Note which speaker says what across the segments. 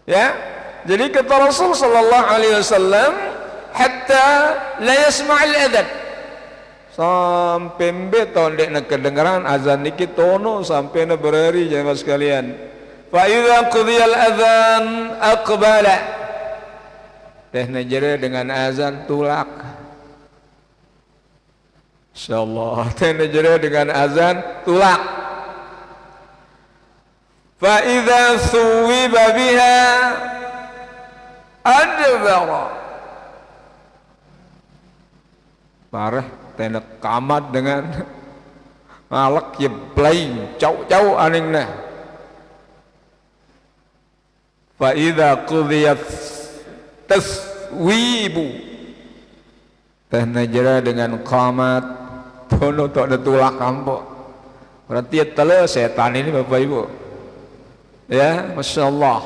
Speaker 1: Ya, jadi kata Rasul sallallahu alaihi wasallam, hatta la yasma'al adzan, sampai beton dek nak kedengaran azan niki tono sampai na berari jemaah sekalian. Fa idza qudiyal adzan aqbala, teh najere dengan azan tulak. Insyaallah teh najere dengan azan tulak. Fa idza thuwiba biha adbara, parah tena kamat dengan malak ya blay cau-cau aningna. Fa idza qudiyat taswibu, teh najera dengan qamat tono tok ada tulak kampok. Berarti tele setan ini Bapak Ibu. Ya, Masya Allah.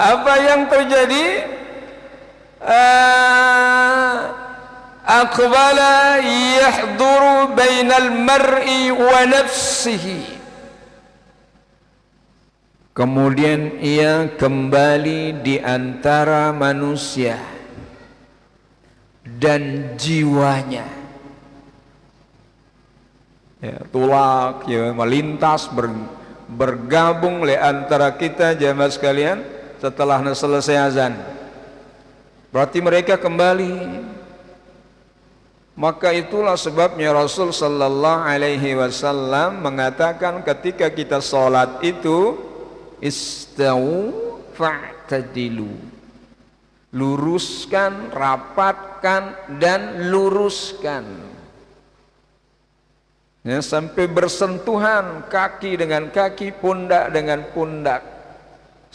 Speaker 1: Apa yang terjadi? Aqbala yahduru bainal mar'i wa nafsihi, kemudian ia kembali di antara manusia dan jiwanya. Ya, tulak ya melintas bergabung le antara kita jemaah sekalian setelah selesai azan. Berarti mereka kembali. Maka itulah sebabnya Rasul sallallahu alaihi wasallam mengatakan ketika kita salat itu, istau fa'tadilu, luruskan, rapatkan dan luruskan. Ya, sampai bersentuhan kaki dengan kaki, pundak dengan pundak.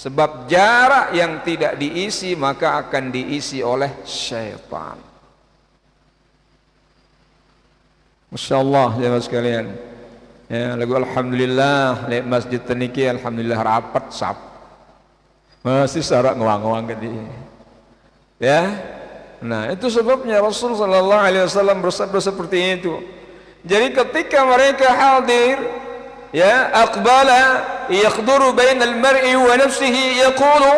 Speaker 1: Sebab jarak yang tidak diisi maka akan diisi oleh syaitan. Masya Allah jemaah sekalian. Ya, lagu alhamdulillah di masjid teniki alhamdulillah rapat sap. Masih sarak ngewang-ngewang gede. Ya. Nah, itu sebabnya Rasul sallallahu alaihi wasallam bersabda seperti itu. Jadi ketika mereka hadir, ya, aqbala yakhduru bainal mar'i wa nafsihi yaqulu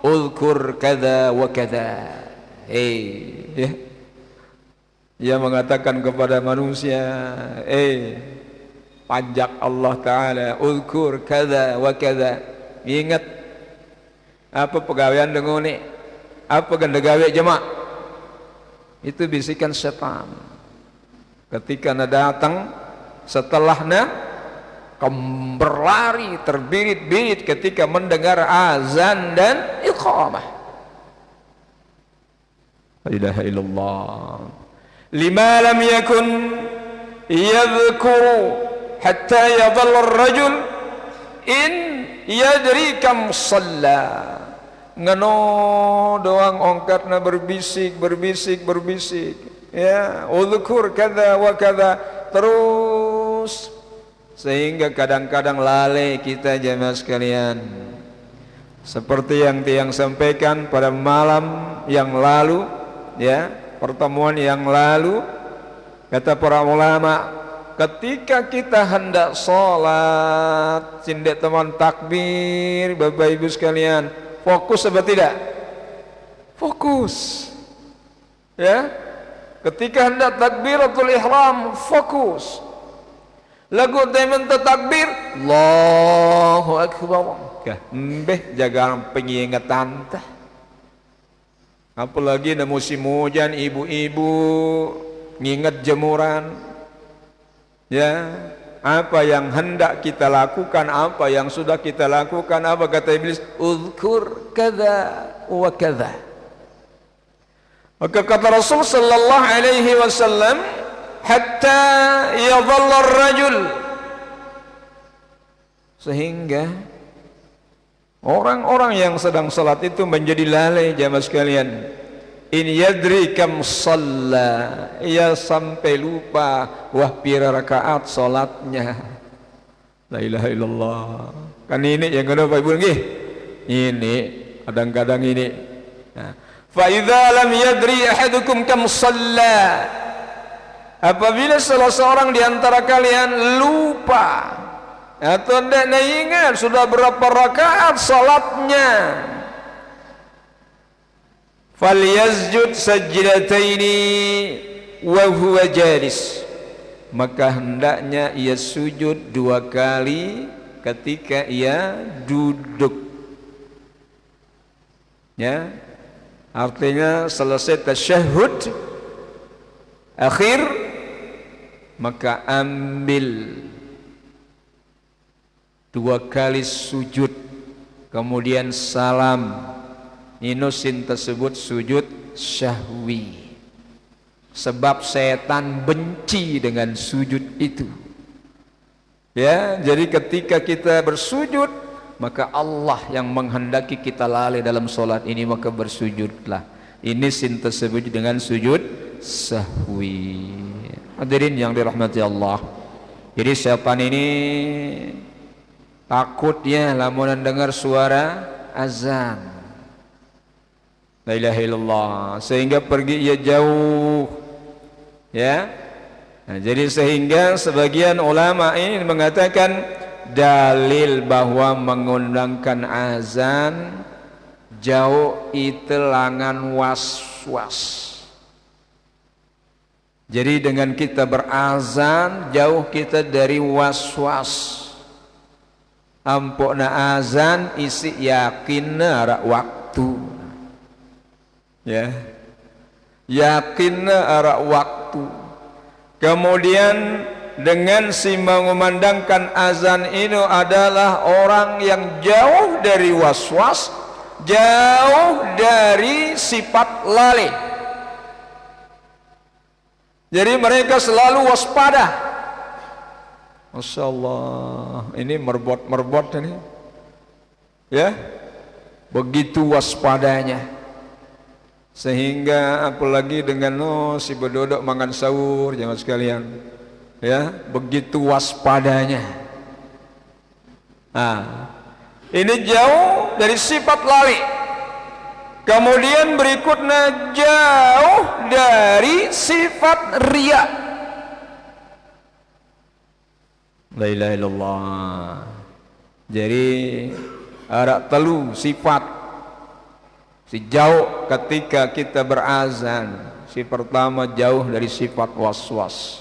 Speaker 1: udhkur kadza wa kadza. Ya. Ia mengatakan kepada manusia, pajak Allah Ta'ala, udhkur kadza wa kadza, ingat apa pegawaian dengone, apa gendagawe jemaah. Itu bisikan setan ketika na datang setelahnya berlari terbirit-birit ketika mendengar azan dan iqamah. La ilaha illallah. Lima lam yakun yadhkuru hatta yadhalla ar-rajul in yadri kam shalla. Ngano doang ongkatna berbisik. Ya, udhkur kadza wa kadza terus sehingga kadang-kadang lalai kita jemaah sekalian. Seperti yang tiang sampaikan pada malam yang lalu, ya, pertemuan yang lalu, kata para ulama, ketika kita hendak sholat, cindik teman takbir, Bapak Ibu sekalian, fokus apa tidak? Fokus. Ya, ketika hendak takbiratul ihram, fokus. Lagu temen takbir, Allahu Akbar. Mbeh jaga pengingatan tah. Apalagi ada musim hujan, ibu-ibu nginget jemuran. Ya, apa yang hendak kita lakukan, apa yang sudah kita lakukan, apa kata iblis? Uzkur kadza wa kadza. Maka kata Rasul sallallahu alaihi wasallam, hatta yadhalla ar-rajul, sehingga orang-orang yang sedang salat itu menjadi lalai jamaah sekalian. In yadri kam shalla, ia sampai lupa wah pira rakaat salatnya. La ilaha illallah. Kan ini yang kedua Bapak Ibu nggih. Ini kadang-kadang ini. Nah, fa idza lam yadri ahadukum kam shalla, apabila salah seorang di antara kalian lupa Atau tidak ingat sudah berapa rakaat salatnya. Falyasjud sajdataini wa huwa jalis. Maka hendaknya ia sujud 2 kali ketika ia duduk. Ya, artinya selesai tasyahud akhir, maka ambil 2 kali sujud, kemudian salam. Inusin tersebut sujud syahwi, sebab setan benci dengan sujud itu. Ya, jadi ketika kita bersujud, maka Allah yang menghendaki kita lalai dalam solat ini, maka bersujudlah. Ini sin tersebut dengan sujud sahwi. Hadirin yang dirahmati Allah. Jadi syaitan ini takut ya lamun dengar suara azan. La ilaha illallah, sehingga pergi ia jauh. Ya. Nah, jadi sehingga sebagian ulama ini mengatakan dalil bahwa mengundangkan azan jauh itu langan was-was. Jadi dengan kita berazan jauh kita dari was-was. Ampokna azan isi yakinna arak waktu. Ya. Yakinna arak waktu. Kemudian dengan si mengumandangkan azan ini adalah orang yang jauh dari was-was, jauh dari sifat lalai. Jadi mereka selalu waspada. Masya Allah, ini merbot ini. Ya, begitu waspadanya. Sehingga apalagi dengan si bedodok makan sahur jemaah sekalian, ya begitu waspadanya. Nah, ini jauh dari sifat lalai. Kemudian berikutnya jauh dari sifat riya. La ilaha illallah. Jadi ada telu sifat. Si jauh ketika kita berazan. Si pertama jauh dari sifat was-was.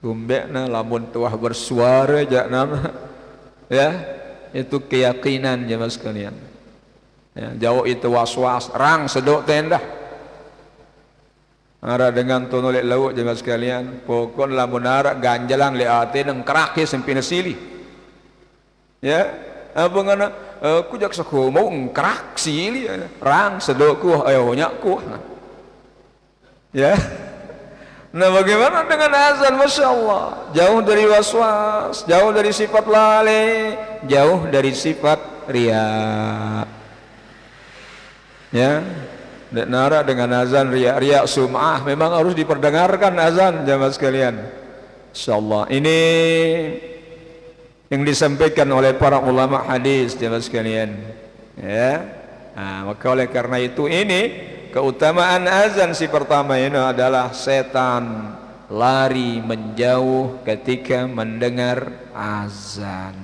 Speaker 1: Tumbekna lamun tuah bersuara jakna, ya itu keyakinan jemaah sekalian. Ya, jauh itu was-was, rang sedok tenda. Ara dengan tonolek lauk jemaah sekalian, pokon lamun ara ganjalan le ate nang kerake sempina sili. Ya, apa ngana aku jak sako mau ngkerak sili rang sedokku ayo nyakku. Ya. Nah bagaimana dengan azan? Masya Allah, jauh dari was-was, jauh dari sifat lalai, jauh dari sifat riya. Ya, dan nara dengan azan riya sum'ah memang harus diperdengarkan azan jamaah sekalian. Insyaallah ini yang disampaikan oleh para ulama hadis jamaah sekalian. Ya, nah, maka oleh karena itu ini keutamaan azan si pertama ini adalah setan lari menjauh ketika mendengar azan.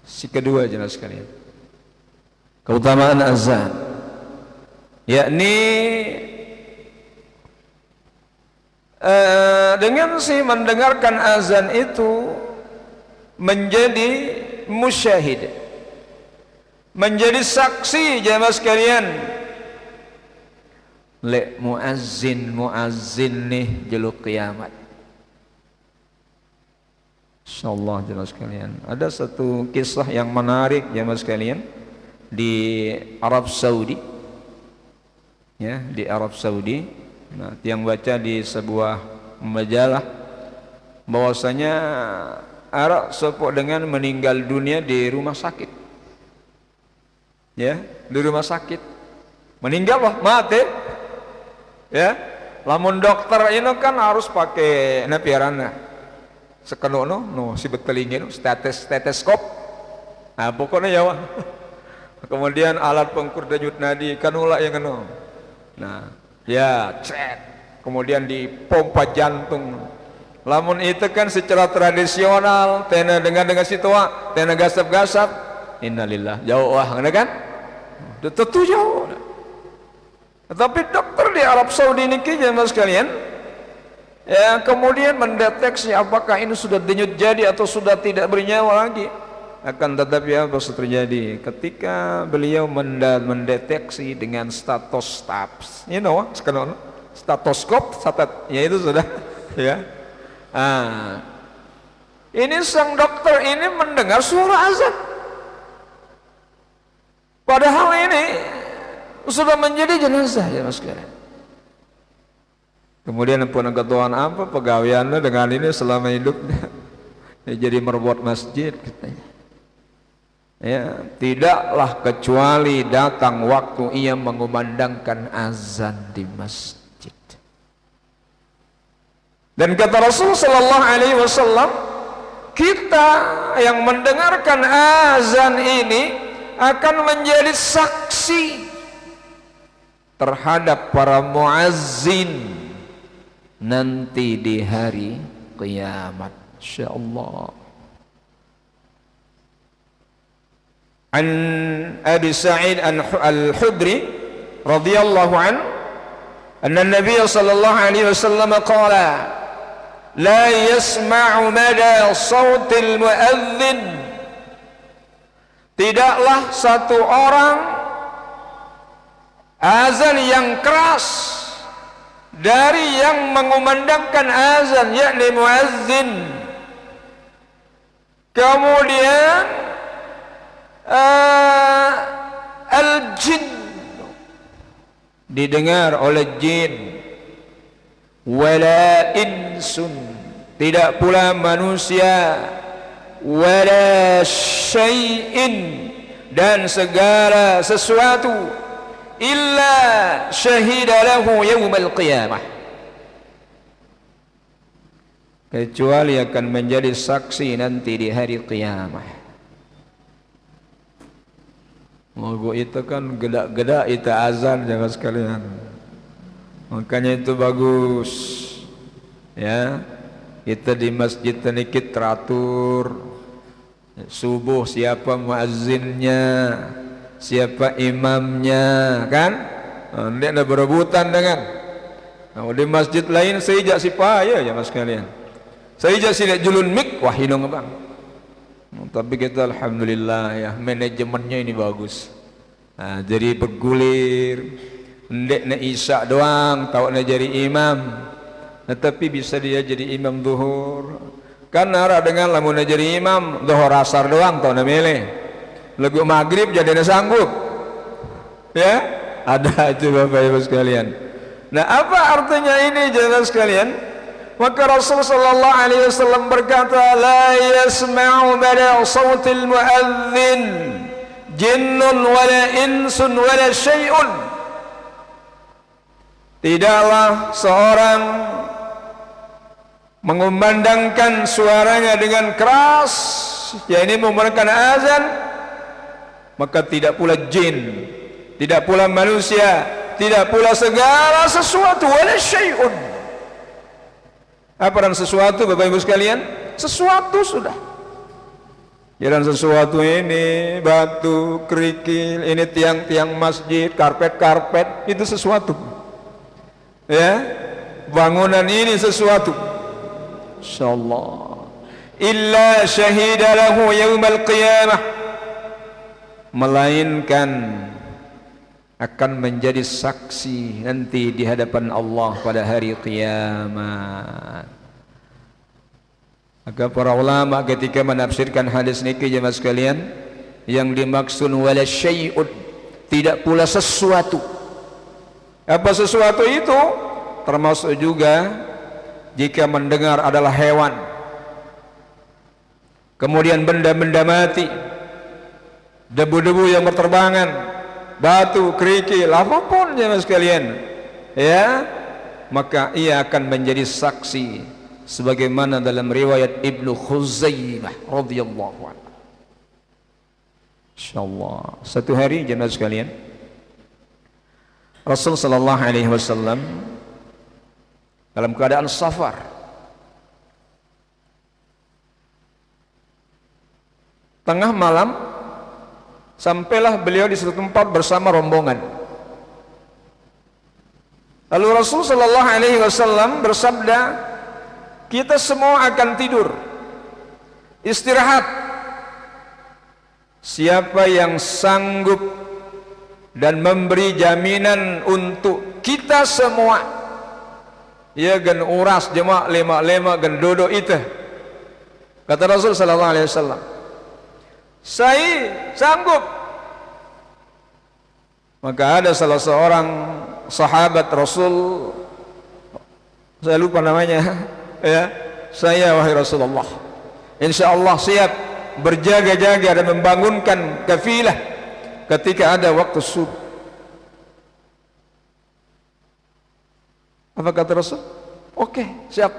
Speaker 1: Si kedua jemaah sekalian, keutamaan azan yakni dengan si mendengarkan azan itu menjadi musyahid, menjadi saksi jemaah sekalian. Lek muazzin nih jeluk kiamat. Insyaallah jemaah sekalian. Ada satu kisah yang menarik jemaah sekalian di Arab Saudi. Ya, di Arab Saudi. Nah, yang baca di sebuah majalah bahwasanya Arab sopok dengan meninggal dunia di rumah sakit. Ya, di rumah sakit. Meninggal loh, mati. Ya, lamun dokter ini kan harus pakai napiarana sekenono no si betelingin stetoskop. Nah pokoknya ya kemudian alat pengukur denyut nadi kanula yang kena. Nah ya cek kemudian dipompa jantung Lamun itu kan secara tradisional, tena dengan situa, tena gasap-gasap, innalillah, jauh wah, kan? Tentu jauh. Tapi dokter di Arab Saudi ini jemaah sekalian, ya kemudian mendeteksi apakah ini sudah denyut jadi atau sudah tidak bernyawa lagi. Akan tetapi apa yang terjadi ketika beliau mendeteksi dengan stetoskop, sekarang stetoskop, ya itu sudah, ya. Ini sang dokter ini mendengar suara azan. Padahal ini sudah menjadi jenazah ya mas sekalian. Kemudian pengetahuan apa pegawaiannya dengan ini selama hidupnya, ya, jadi merbot masjid katanya. Ya, tidaklah kecuali datang waktu ia mengumandangkan azan di masjid. Dan kata Rasul sallallahu alaihi wasallam, kita yang mendengarkan azan ini akan menjadi saksi terhadap para muazzin nanti di hari kiamat, insyaallah. An Abi Sa'id Al-Khudri radhiyallahu anhu anna Nabi sallallahu alaihi wasallam qala la yasma'u mada sautil muadzin, tidaklah satu orang azan yang keras dari yang mengumandangkan azan, yakni muazzin, kemudian al-jin, didengar oleh jin, wala insun, tidak pula manusia, wala syai'in, dan segala sesuatu, illa syahida lahu yawmal qiyamah, kecuali akan menjadi saksi nanti di hari kiamat. Moga itu kan geda-geda itu azan jangan sekalian. Makanya itu bagus. Ya. Kita di masjid sedikit teratur. Subuh siapa muazzinnya, siapa imamnya, kan? Dia ada berebutan dengan. Nah, di masjid lain sejak si payah ya mas sekalian. Sejak si julun mik wah hidung bang. Tapi kita alhamdulillah ya manajemennya ini bagus. Nah, jadi bergulir, ndek na isya doang, tahu na jadi imam. Tetapi bisa dia jadi imam zuhur. Karena ada dengan lamun na jadi imam zuhur asar doang tahu na milih. Lagu maghrib jadi na sanggup. Ya, ada itu Bapak Ibu sekalian. Nah, apa artinya ini jemaah sekalian? Maka Rasul sallallahu alaihi wasallam berkata, la yasma'u bada sautil muadzin jinnun wala insun wala syai'un, tidaklah seorang mengumandangkan suaranya dengan keras, yakni memandangkan azan, maka tidak pula jin, tidak pula manusia, tidak pula segala sesuatu, wala syai'un. Apa dan sesuatu Bapak Ibu sekalian? Sesuatu sudah. Ya, dan sesuatu ini batu, kerikil, ini tiang-tiang masjid, karpet-karpet, itu sesuatu. Ya, bangunan ini sesuatu. Insyaallah. Illa syahida lahu yaumal qiyamah, melainkan akan menjadi saksi nanti di hadapan Allah pada hari kiamat. Maka para ulama ketika menafsirkan hadis niki jemaah sekalian, yang dimaksud wala syai'un, tidak pula sesuatu. Apa sesuatu itu? Termasuk juga jika mendengar adalah hewan, kemudian benda-benda mati, debu-debu yang berterbangan, batu, kerikil, apapun jemaah sekalian, ya, maka ia akan menjadi saksi, sebagaimana dalam riwayat Ibnu Khuzaimah radhiyallahu anhu. Insyaallah, satu hari jemaah sekalian, Rasul sallallahu alaihi wasallam dalam keadaan safar, tengah malam sampailah beliau di suatu tempat bersama rombongan. Lalu Rasul sallallahu alaihi wasallam bersabda, kita semua akan tidur, istirahat. Siapa yang sanggup dan memberi jaminan untuk kita semua, ya gen uras jemaah lema gen dodo itu, kata Rasul sallallahu alaihi wasallam, saya sanggup. Maka ada salah seorang sahabat Rasul, saya lupa namanya, ya, saya wahai Rasulullah, insya Allah siap berjaga-jaga dan membangunkan kafilah ketika ada waktu subuh. Apa kata Rasul? Oke, siap.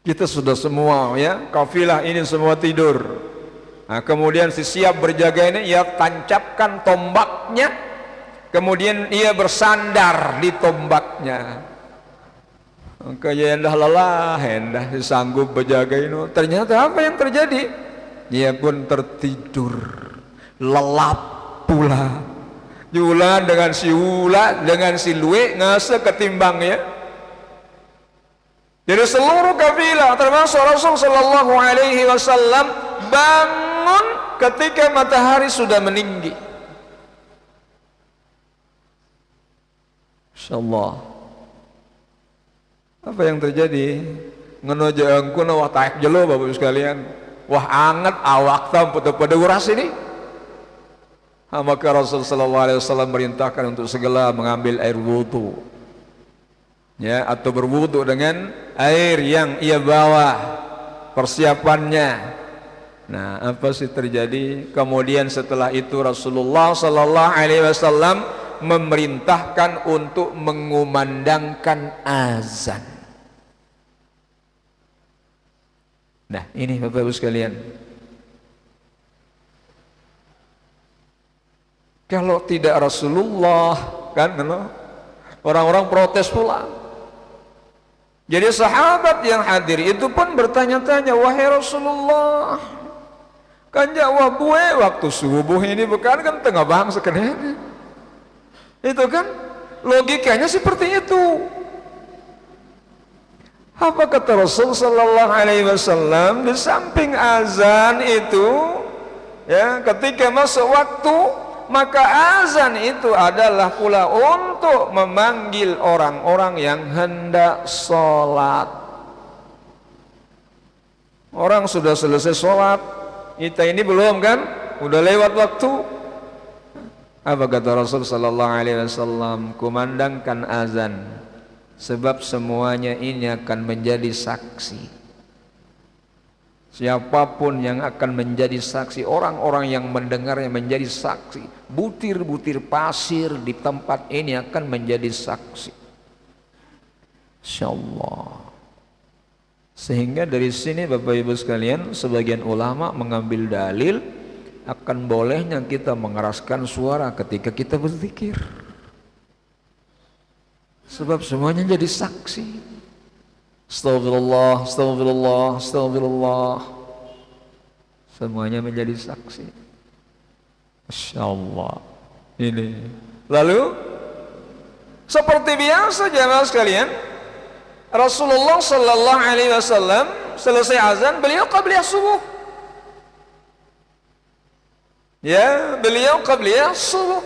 Speaker 1: Kita sudah semua, ya, kafilah ini semua tidur. Nah, kemudian si siap berjaga ini, ia tancapkan tombaknya, kemudian ia bersandar di tombaknya. Maka ya hendah lelah, hendah sanggup berjaga ini. Ternyata apa yang terjadi? Ia pun tertidur, lelap pula. Jula dengan si ula, dengan si luwe ngase ketimbangnya. Jadi seluruh kafilah termasuk Rasul sallallahu alaihi wasallam bangun ketika matahari sudah meninggi. Insyaallah. Apa yang terjadi? Ngenojo engkuna wah taek jelo Bapak Ibu sekalian. Wah anget awak tam pada uras ini. Maka Rasul sallallahu alaihi wasallam merintahkan untuk segera mengambil air wudu, ya, atau berwudu dengan air yang ia bawa persiapannya. Nah, apa sih terjadi? Kemudian setelah itu Rasulullah sallallahu alaihi wasallam memerintahkan untuk mengumandangkan azan. Nah, ini Bapak Ibu sekalian. Kalau tidak Rasulullah, kan, orang-orang protes pula. Jadi sahabat yang hadir itu pun bertanya-tanya, wahai Rasulullah, kan jawab gue waktu subuh ini bukan kan tengah bangsa sekalian. Itu kan logikanya seperti itu. Apa kata Rasul sallallahu alaihi wasallam? Di samping azan itu, ya, ketika masuk waktu, maka azan itu adalah pula untuk memanggil orang-orang yang hendak sholat. Orang sudah selesai sholat, kita ini belum kan? Udah lewat waktu. Apa kata Rasul sallallahu alaihi wasallam? Kumandangkan azan, sebab semuanya ini akan menjadi saksi. Siapapun yang akan menjadi saksi, orang-orang yang mendengarnya menjadi saksi. Butir-butir pasir di tempat ini akan menjadi saksi. Insyaallah. Sehingga dari sini Bapak Ibu sekalian, sebagian ulama mengambil dalil akan bolehnya kita mengeraskan suara ketika kita berzikir. Sebab semuanya jadi saksi. Astagfirullah, astagfirullah, astagfirullah. Semuanya menjadi saksi. Masya Allah. Ini. Lalu seperti biasa jemaah sekalian, Rasulullah sallallahu alaihi wasallam selesai azan, beliau qabliyah subuh. Ya, beliau qabliyah subuh.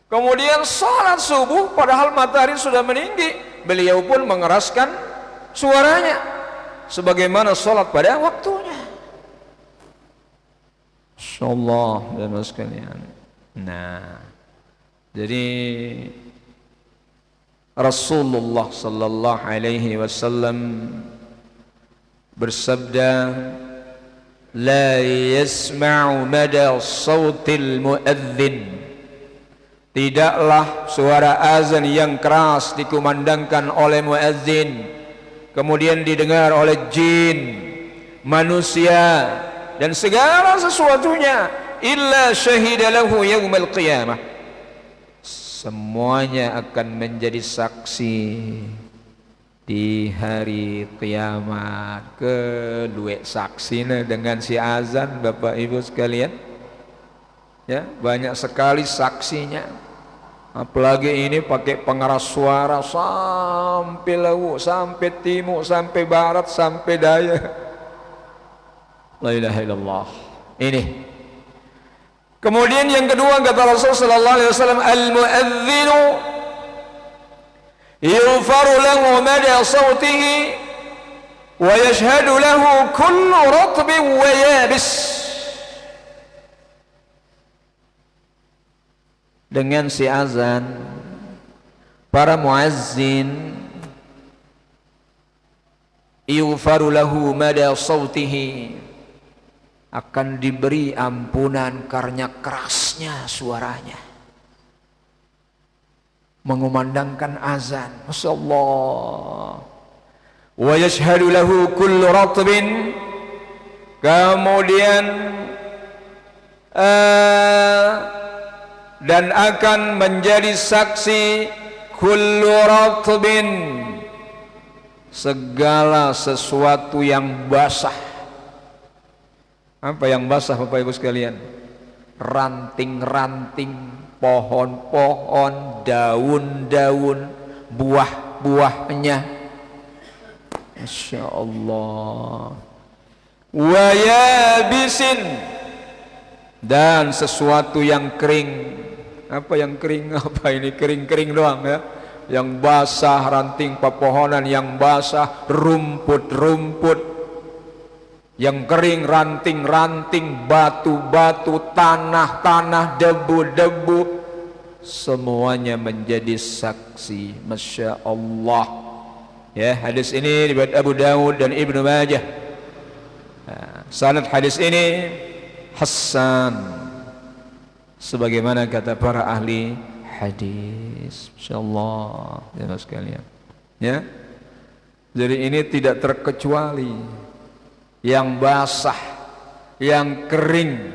Speaker 1: Kemudian salat subuh padahal matahari sudah meninggi, beliau pun mengeraskan suaranya sebagaimana salat pada waktunya. Insyaallah jemaah sekalian. Nah, jadi Rasulullah sallallahu alaihi wasallam bersabda, la yasma'u mada sautil muadzin. Tidaklah suara azan yang keras dikumandangkan oleh muadzin kemudian didengar oleh jin, manusia dan segala sesuatunya, illa syahida lahu yaumal qiyamah. Semuanya akan menjadi saksi di hari kiamat kedua saksinya dengan si azan. Bapak Ibu sekalian, ya, banyak sekali saksinya, apalagi ini pakai pengeras suara sampai laut, sampai timur, sampai barat, sampai daya. La ilaha illallah. Ini. Kemudian yang kedua kata Rasul sallallahu alaihi wasallam, al-muadzinu yughfaru lahu mada sawtihi wa yashhadu lahu kullu ratbin wa yabis. Dengan si azan, para muazzin yughfaru lahu mada sawtihi, akan diberi ampunan karena kerasnya suaranya mengumandangkan azan. Masya Allah. Wa yashhadu lahu kullu ratbin, kemudian dan akan menjadi saksi kullu ratbin, segala sesuatu yang basah. Apa yang basah Bapak Ibu sekalian? Ranting-ranting, pohon-pohon, daun-daun, buah-buahnya. Masya Allah. Wa yabisin, dan sesuatu yang kering. Apa yang kering? Apa ini kering-kering doang ya? Yang basah, ranting pepohonan yang basah, rumput-rumput yang kering, ranting-ranting, batu-batu, tanah-tanah, debu-debu, semuanya menjadi saksi. Masya Allah. Ya, hadis ini riwayat Abu Dawud dan Ibnu Majah. Sanad hadis ini hasan, sebagaimana kata para ahli hadis. Masya Allah, ya sekalian. Ya, jadi ini tidak terkecuali yang basah, yang kering.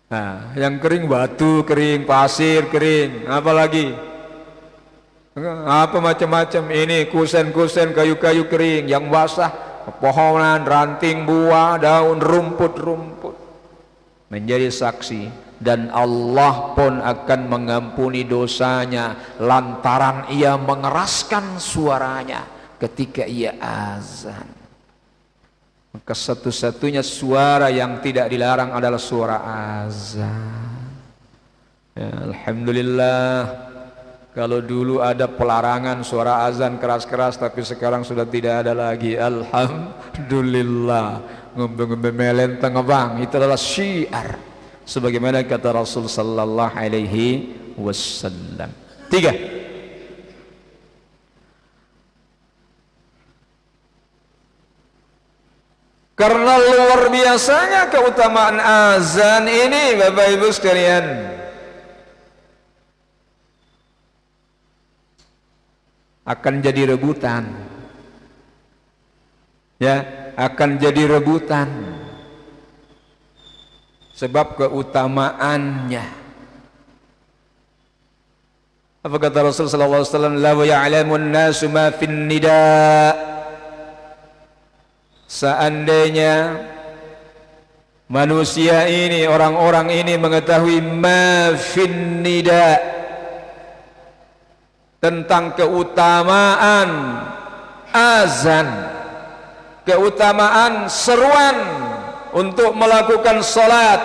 Speaker 1: Nah, yang kering batu kering, pasir kering, apalagi apa macam-macam ini, kusen-kusen, kayu-kayu kering. Yang basah pepohonan, ranting, buah, daun, rumput-rumput menjadi saksi, dan Allah pun akan mengampuni dosanya lantaran ia mengeraskan suaranya ketika ia azan. Maka satu-satunya suara yang tidak dilarang adalah suara azan. Ya, alhamdulillah. Kalau dulu ada pelarangan suara azan keras-keras, tapi sekarang sudah tidak ada lagi. Alhamdulillah. Ngombe-ngombe melenteng bang, itu adalah syiar. Sebagaimana kata Rasul sallallahu alaihi wasallam. 3. Karena luar biasanya keutamaan azan ini Bapak Ibu sekalian, akan jadi rebutan. Ya, akan jadi rebutan. Sebab keutamaannya. Apa kata Rasul sallallahu alaihi wasallam? La ya'lamun nasu ma fin nida'. Seandainya manusia ini, orang-orang ini mengetahui ma fin nida', tentang keutamaan azan, keutamaan seruan untuk melakukan salat,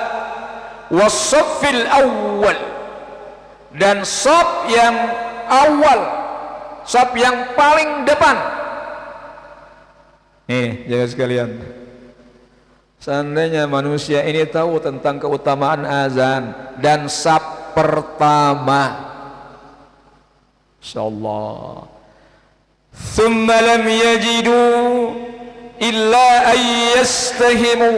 Speaker 1: wasaffil awal, dan shaf yang awal, shaf yang paling depan. Nih, jangan sekalian, seandainya manusia ini tahu tentang keutamaan azan dan shaf pertama, insyaallah, thumma lam yajidu illa ayyastahimu,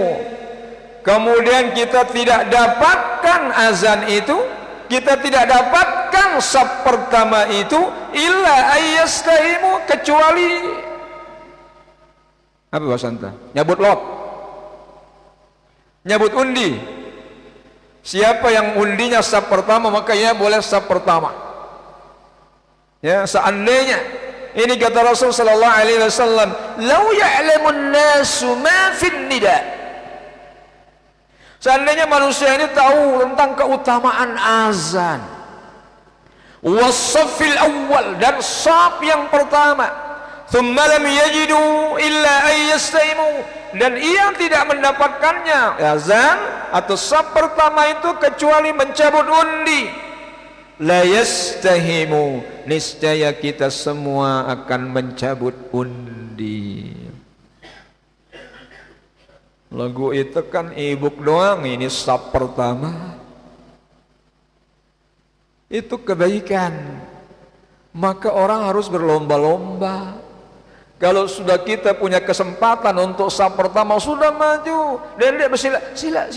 Speaker 1: kemudian kita tidak dapatkan azan itu, kita tidak dapatkan shaf pertama itu, illa ayyastahimu, kecuali apa bahasa anta? Nyabut lot, nyabut undi. Siapa yang undinya shaf pertama, maka ia boleh shaf pertama. Ya, seandainya Ini kata Rasul sallallahu alaihi wasallam, "Lau ya'lamun nasu ma fin nida." Seandainya manusia ini tahu tentang keutamaan azan, was-saffil awwal, dan saf yang pertama, thumma lam yajidu illa an yastaimu, dan ia tidak mendapatkannya azan atau saf pertama itu kecuali mencabut undi, la yastahimu, niscaya kita semua akan mencabut undi. Lagu itu kan ibuk doang, ini saf pertama. Itu kebaikan. Maka orang harus berlomba-lomba. Kalau sudah kita punya kesempatan untuk saf pertama, sudah maju dan dia bersila, sila.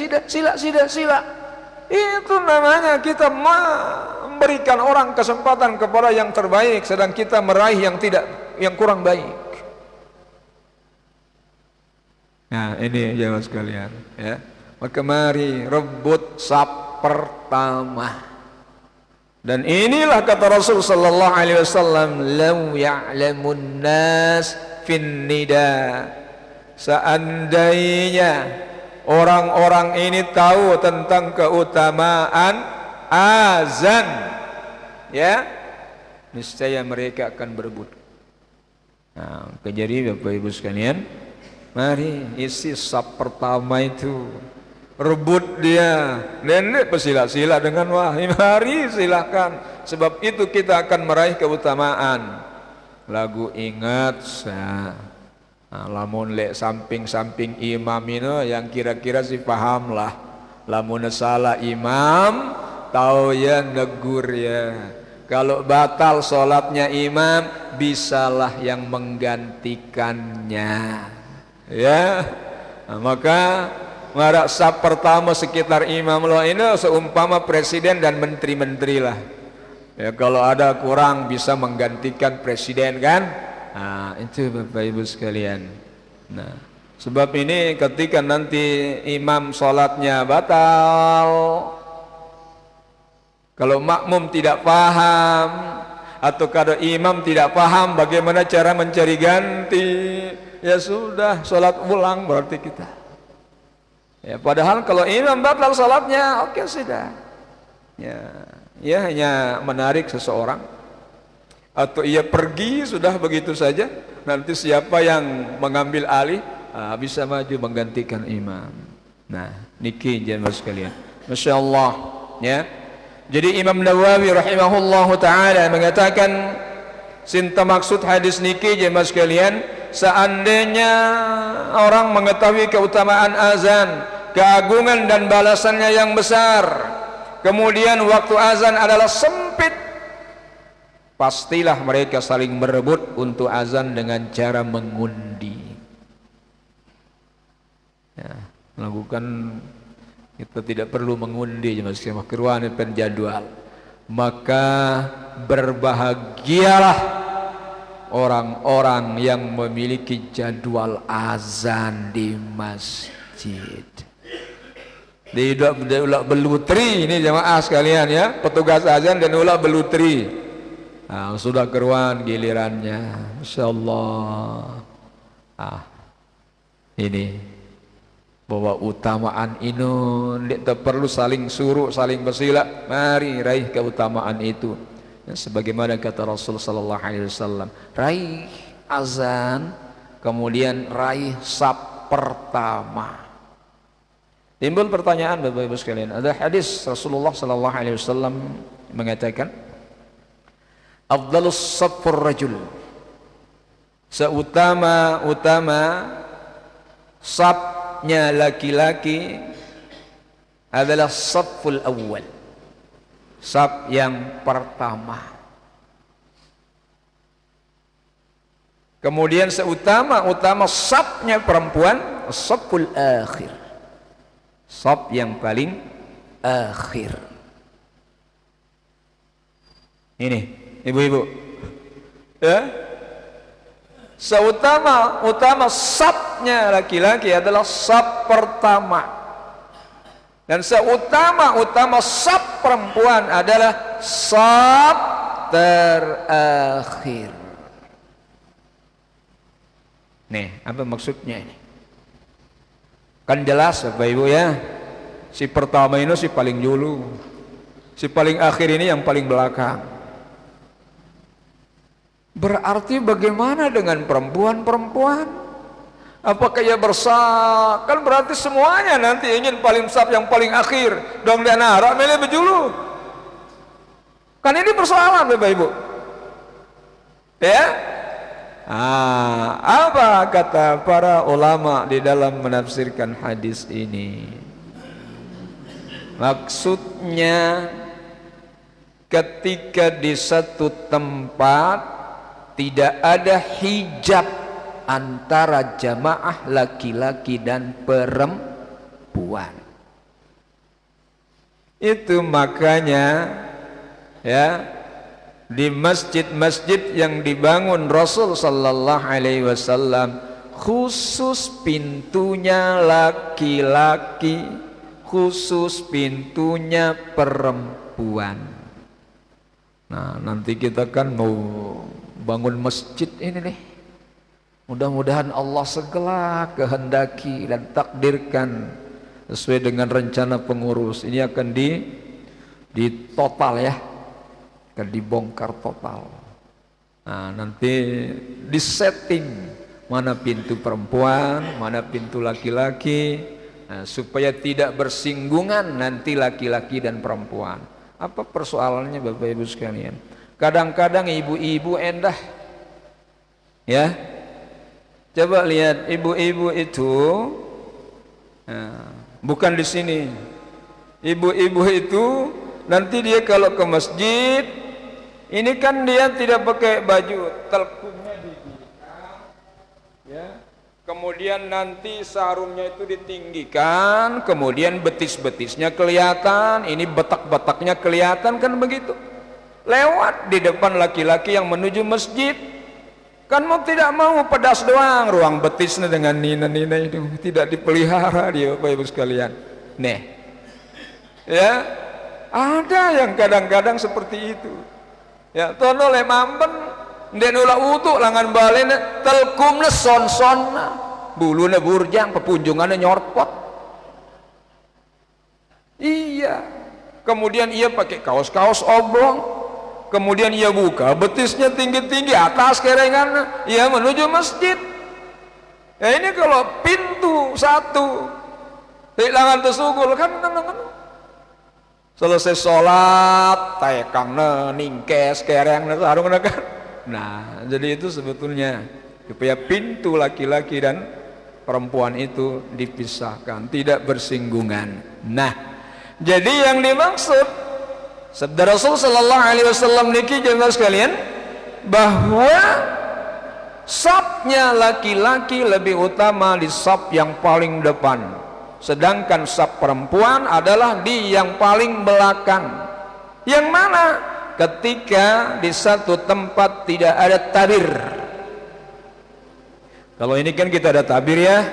Speaker 1: Itu namanya kita memberikan orang kesempatan kepada yang terbaik, sedang kita meraih yang kurang baik. Nah, ini jemaah sekalian, ya. Maka mari rebut saf pertama. Dan inilah kata Rasul sallallahu alaihi wasallam, "Lau ya'lamun nas fin nida." Seandainya orang-orang ini tahu tentang keutamaan azan, ya, niscaya mereka akan berebut. Nah, jadi Bapak Ibu sekalian, mari isi saf pertama itu, rebut dia, nenek bersila-sila dengan wahai, mari silakan, sebab itu kita akan meraih keutamaan. Lagu ingat saya, lamun lek samping-samping imam ini yang kira-kira si paham lah, lamun salah imam tahu ya negur ya, kalau batal sholatnya imam bisalah yang menggantikannya, ya. Nah, maka marak saf pertama sekitar imam lo ini seumpama presiden dan menteri-menteri lah, ya. Kalau ada kurang bisa menggantikan presiden kan. Nah, itu Bapak Ibu sekalian. Nah, sebab ini ketika nanti imam sholatnya batal, kalau makmum tidak paham atau kalau imam tidak paham bagaimana cara mencari ganti, ya sudah, sholat ulang berarti kita. Ya, padahal kalau imam batal sholatnya, oke sudah. Ya hanya menarik seseorang atau ia pergi, sudah begitu saja. Nanti siapa yang mengambil alih bisa maju menggantikan imam. Nah, niki jemaah sekalian, Masya Allah, ya. Jadi Imam Nawawi rahimahullahu ta'ala mengatakan, sinta maksud hadis niki jemaah sekalian, seandainya orang mengetahui keutamaan azan, keagungan dan balasannya yang besar, kemudian waktu azan adalah sempit, pastilah mereka saling berebut untuk azan dengan cara mengundi. Ya, melakukan, kita tidak perlu mengundi, cuma keruan penjadwal. Maka berbahagialah orang-orang yang memiliki jadwal azan di masjid. Tidak ulak belutri ini jemaah sekalian, ya, petugas azan dan ulak belutri. Nah, sudah keruan gilirannya, insyaallah. Ini bahwa utamaan ini tidak perlu saling suruh, saling bersila, mari raih keutamaan itu. Ya, sebagaimana kata Rasul sallallahu alaihi wasallam, raih azan, kemudian raih saf pertama. Timbul pertanyaan Bapak Ibu sekalian, ada hadis Rasulullah sallallahu alaihi wasallam mengatakan, afdalus saffur rajul, seutama-utama safnya laki-laki adalah safful awal, saf yang pertama. Kemudian seutama-utama safnya perempuan, safful akhir, saf yang paling akhir. Ini ibu-ibu, ya, seutama-utama safnya laki-laki adalah saf pertama, dan seutama-utama saf perempuan adalah saf terakhir. Nih, apa maksudnya ini? Kan jelas Bapak Ibu ya, si pertama ini si paling dulu, si paling akhir ini yang paling belakang. Berarti bagaimana dengan perempuan-perempuan? Apakah ia bersak? Kan berarti semuanya nanti ingin paling sab yang paling akhir. Dong dia narak milih bejulu. Kan ini persoalan Bapak Ibu. Ya? Apa kata para ulama di dalam menafsirkan hadis ini? Maksudnya ketika di satu tempat tidak ada hijab antara jamaah laki-laki dan perempuan, itu makanya ya, di masjid-masjid yang dibangun Rasul sallallahu alaihi wasallam khusus pintunya laki-laki, khusus pintunya perempuan. Nah, nanti kita kan mau bangun masjid ini nih. Mudah-mudahan Allah segera kehendaki dan takdirkan sesuai dengan rencana pengurus. Ini akan di total ya, akan dibongkar total. Nah, nanti disetting mana pintu perempuan, mana pintu laki-laki, supaya tidak bersinggungan nanti laki-laki dan perempuan. Apa persoalannya Bapak Ibu sekalian? Kadang-kadang ibu-ibu endah, ya. Coba lihat ibu-ibu itu, bukan di sini. Ibu-ibu itu nanti dia kalau ke masjid, ini kan dia tidak pakai baju, telkumnya ditinggikan, ya. Kemudian nanti sarungnya itu ditinggikan, kemudian betis-betisnya kelihatan, ini betak-betaknya kelihatan, kan begitu. Lewat di depan laki-laki yang menuju masjid, kan mau tidak mau pedas doang, ruang betisnya dengan nina-nina itu tidak dipelihara dia Bapak Ibu sekalian. Nih, ya, ada yang kadang-kadang seperti itu. Ya, tono le mamben, ndek nula utuk langan balene, telkumna son-sonna, buluna burjang, pepunjungannya nyorpot. Iya. Kemudian ia pakai kaos-kaos oblong. Kemudian ia buka betisnya tinggi-tinggi atas kerengan, ia menuju masjid. Ya, ini kalau pintu satu hilangan tersugul kan, selesai sholat taekangna ningkes kerengna sarungna kan. Nah, jadi itu sebetulnya supaya pintu laki-laki dan perempuan itu dipisahkan, tidak bersinggungan. Nah, jadi yang dimaksud sabda Rasul sallallahu alaihi wasallam niki jemaah sekalian, bahwa safnya laki-laki lebih utama di saf yang paling depan, sedangkan saf perempuan adalah di yang paling belakang. Yang mana ketika di satu tempat tidak ada tabir. Kalau ini kan kita ada tabir ya.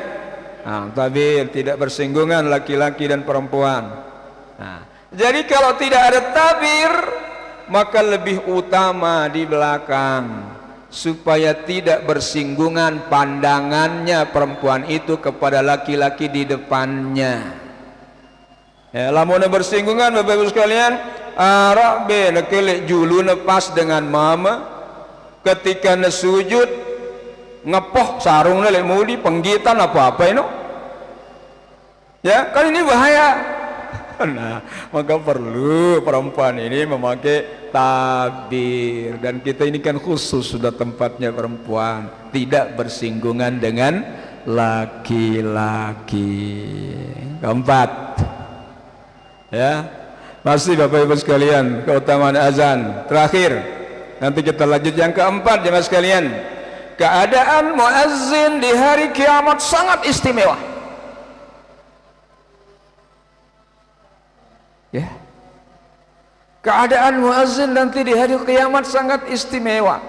Speaker 1: Nah, tabir tidak bersinggungan laki-laki dan perempuan. Nah, jadi kalau tidak ada tabir, maka lebih utama di belakang, supaya tidak bersinggungan pandangannya perempuan itu kepada laki-laki di depannya. Ya, lamun bersinggungan Bapak Ibu sekalian, arabe nekelek julu nepas dengan mama, ketika nesujud ngepoh sarung lek mudi penggitan apa-apa ini. Ya, kan ini bahaya. Nah, maka perlu perempuan ini memakai tabir, dan kita ini kan khusus sudah tempatnya perempuan, tidak bersinggungan dengan laki-laki. Keempat, ya, masih Bapak Ibu sekalian, keutamaan azan. Terakhir, nanti kita lanjut yang keempat jemaah sekalian. Keadaan muazzin di hari kiamat sangat istimewa. Ya, keadaan muazzin nanti di hari kiamat sangat istimewa.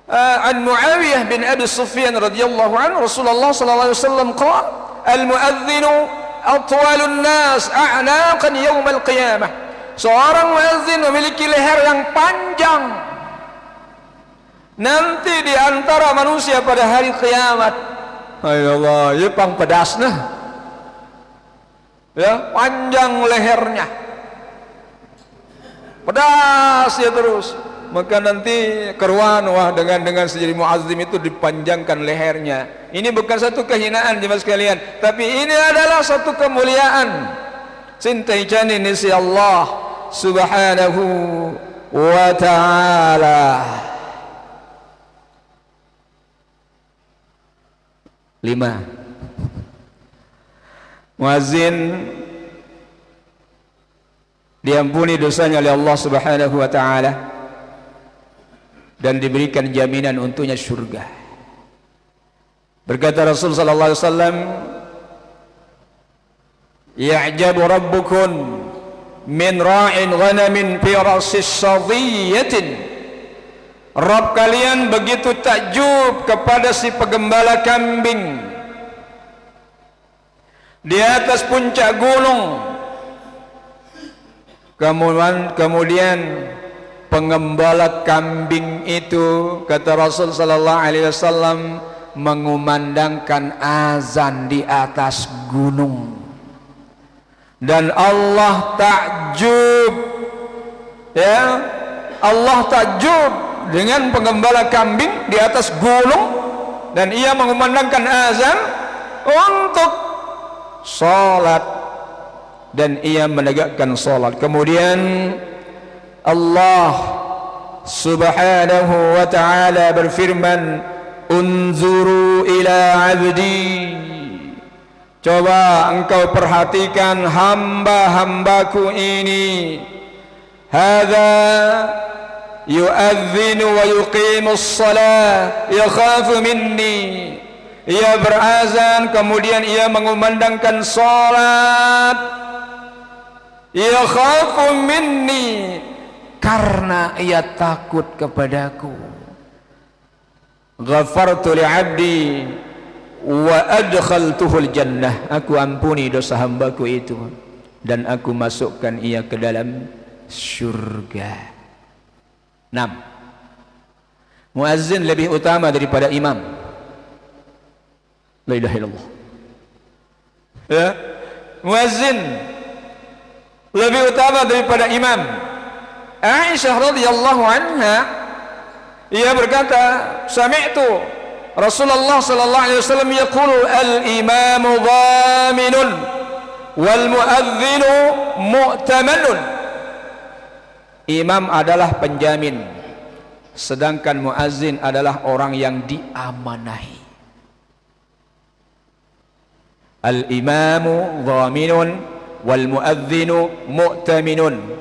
Speaker 1: An Muawiyah bin Abi Sufyan radhiyallahu anhu, Rasulullah sallallahu alaihi wasallam qala, al-muadzinu atwalun nas a'naqan yawm al-qiyamah. Seorang muazzin memiliki leher yang panjang nanti di antara manusia pada hari kiamat. Allah, ya pang pedasna. Ya, panjang lehernya. Pedas ya terus. Maka nanti keruan wah dengan sejadi muazzim itu dipanjangkan lehernya. Ini bukan satu kehinaan jemaah sekalian, tapi ini adalah satu kemuliaan. Cintai jani si Allah Subhanahu wa ta'ala. 5. Muazzin diampuni dosanya oleh Allah Subhanahu wa ta'ala dan diberikan jaminan untuknya surga. Berkata Rasul sallallahu alaihi wasallam, "Ya'jabu rabbukum min ra'in ghanamin fi rasis sadhiyatin." Rabb kalian begitu takjub kepada si pegembala kambing di atas puncak gunung. Kemudian pengembala kambing itu, kata Rasul sallallahu alaihi wasallam, mengumandangkan azan di atas gunung. Dan Allah takjub, ya, Allah takjub dengan pengembala kambing di atas gunung, dan ia mengumandangkan azan untuk salat, dan ia menegakkan salat. Kemudian Allah Subhanahu wa ta'ala berfirman, "Unzuru ila 'abdi." Coba engkau perhatikan hamba-hambaku ini. Hadza yu'adzinu wa yuqimus shalah yakhafu minni. Ia berazan kemudian ia mengumandangkan salat. Yakhafu minni, karena ia takut kepadaku. Ghafartu li'abdi wa adkhaltuhul jannah. Aku ampuni dosa hambaku itu dan aku masukkan ia ke dalam surga. 6. Muazzin lebih utama daripada imam. La ilaha illallah. Ya, muazzin lebih utama daripada imam. Aisyah radhiyallahu anha, ia berkata, sami'tu Rasulullah sallallahu alaihi wasallam yaqulu al-imamu dhaminun wal muadzinu mu'tamanun. Imam adalah penjamin, sedangkan muazzin adalah orang yang diamanahi. Al-imamu dhaminun wal muadzinu mu'taminun.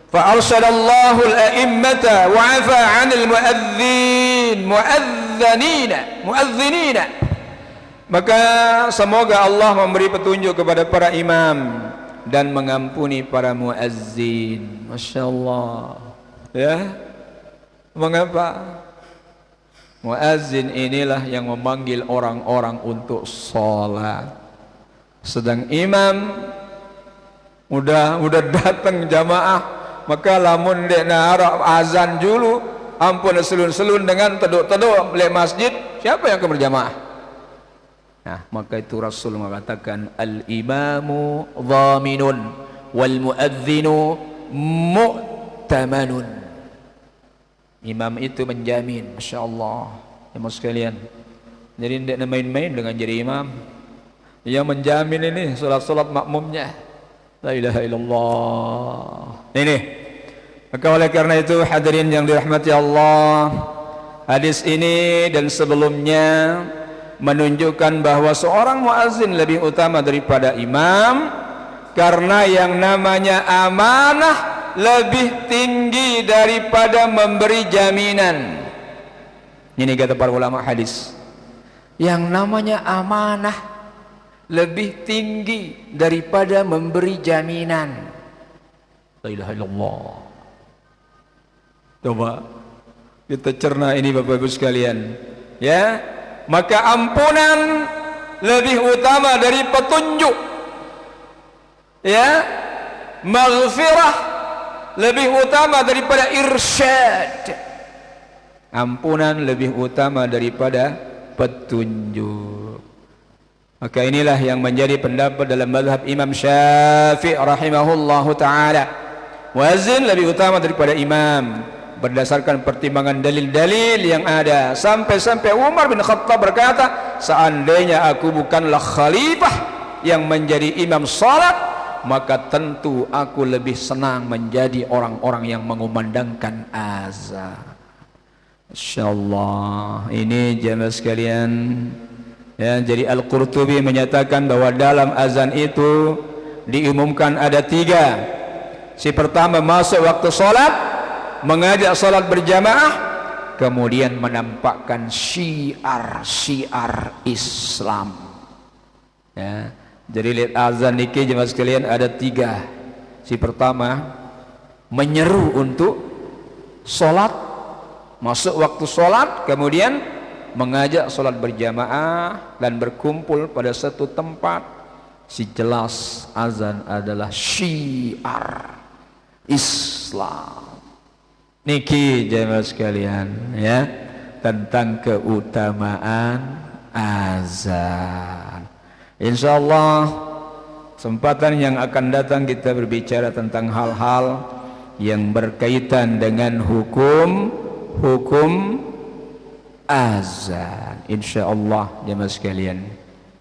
Speaker 1: Fa arsalallahu al-a'immata wa 'afa 'anil muadzinina. Maka semoga Allah memberi petunjuk kepada para imam dan mengampuni para muazzin. Masya Allah, ya. Mengapa? Muazzin inilah yang memanggil orang-orang untuk sholat, sedang imam udah datang jamaah, maka lamun dek narap azan dulu, ampun selun-selun dengan teduk-teduk balik masjid, siapa yang akan berjamaah? Nah, maka itu Rasul mengatakan al-imamu dhaminun wal muadzinu mu'tamanun. Imam itu menjamin, Masya Allah, ya mas sekalian. Jadi tidak main-main dengan jadi imam. Ia menjamin ini solat-solat makmumnya. La ilaha illallah. Ini. Maka oleh karena itu hadirin yang dirahmati Allah, hadis ini dan sebelumnya menunjukkan bahwa seorang muazzin lebih utama daripada imam, karena yang namanya amanah lebih tinggi daripada memberi jaminan. Ini kata para ulama hadis, yang namanya amanah lebih tinggi daripada memberi jaminan. La ilaha illallah. Coba kita cerna ini Bapak Ibu sekalian, ya. Maka ampunan lebih utama dari petunjuk, ya. Maghfirah lebih utama daripada irsyad. ampunan lebih utama daripada petunjuk. Maka inilah yang menjadi pendapat dalam mazhab Imam Syafi'i rahimahullahu taala. Muazzin lebih utama daripada imam berdasarkan pertimbangan dalil-dalil yang ada. Sampai-sampai Umar bin Khattab berkata, seandainya aku bukanlah khalifah yang menjadi imam salat, maka tentu aku lebih senang menjadi orang-orang yang mengumandangkan azan. Insyaallah ini jemaah sekalian. Ya, jadi Al-Qurtubi menyatakan bahwa dalam azan itu diumumkan ada 3. Si pertama masuk waktu salat, mengajak salat berjamaah, kemudian menampakkan syiar Islam. Ya, jadi lihat azan niki jemaah sekalian ada 3. Si pertama menyeru untuk salat, masuk waktu salat, kemudian mengajak salat berjamaah dan berkumpul pada satu tempat. Si jelas azan adalah syiar Islam. Niki jemaah sekalian ya, tentang keutamaan azan. Insyaallah kesempatan yang akan datang kita berbicara tentang hal-hal yang berkaitan dengan hukum azan, insyaallah jemaah sekalian.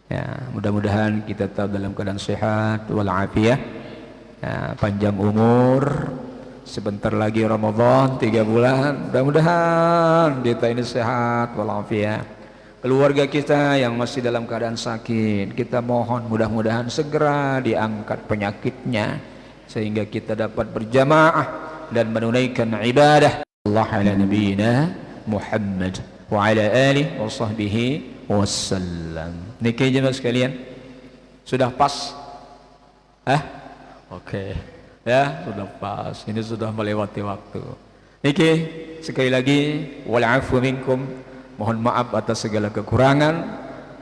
Speaker 1: Ya, mudah-mudahan kita tetap dalam keadaan sehat walafiat, ya, panjang umur. Sebentar lagi Ramadan 3 bulan. Mudah-mudahan kita ini sehat walafiat. Keluarga kita yang masih dalam keadaan sakit, kita mohon mudah-mudahan segera diangkat penyakitnya sehingga kita dapat berjamaah dan menunaikan ibadah. Allah ala nabiyina Muhammad wa ala alihi wa sahbihi wasallam. Niki jemaah sekalian, sudah pas? Oke. Ya, sudah pas. Ini sudah melewati waktu. Niki sekali lagi wal afu minkum. Mohon maaf atas segala kekurangan.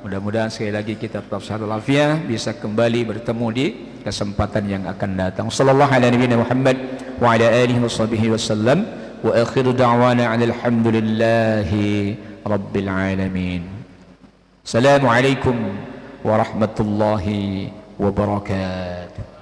Speaker 1: Mudah-mudahan sekali lagi kita tetap sehat walafiat, bisa kembali bertemu di kesempatan yang akan datang. Sallallahu ala nabiyina Muhammad wa ala alihi wa sahbihi wasallam. Wa akhiru da'wana alhamdulillahi rabbil alamin. Assalamualaikum warahmatullahi wabarakatuh.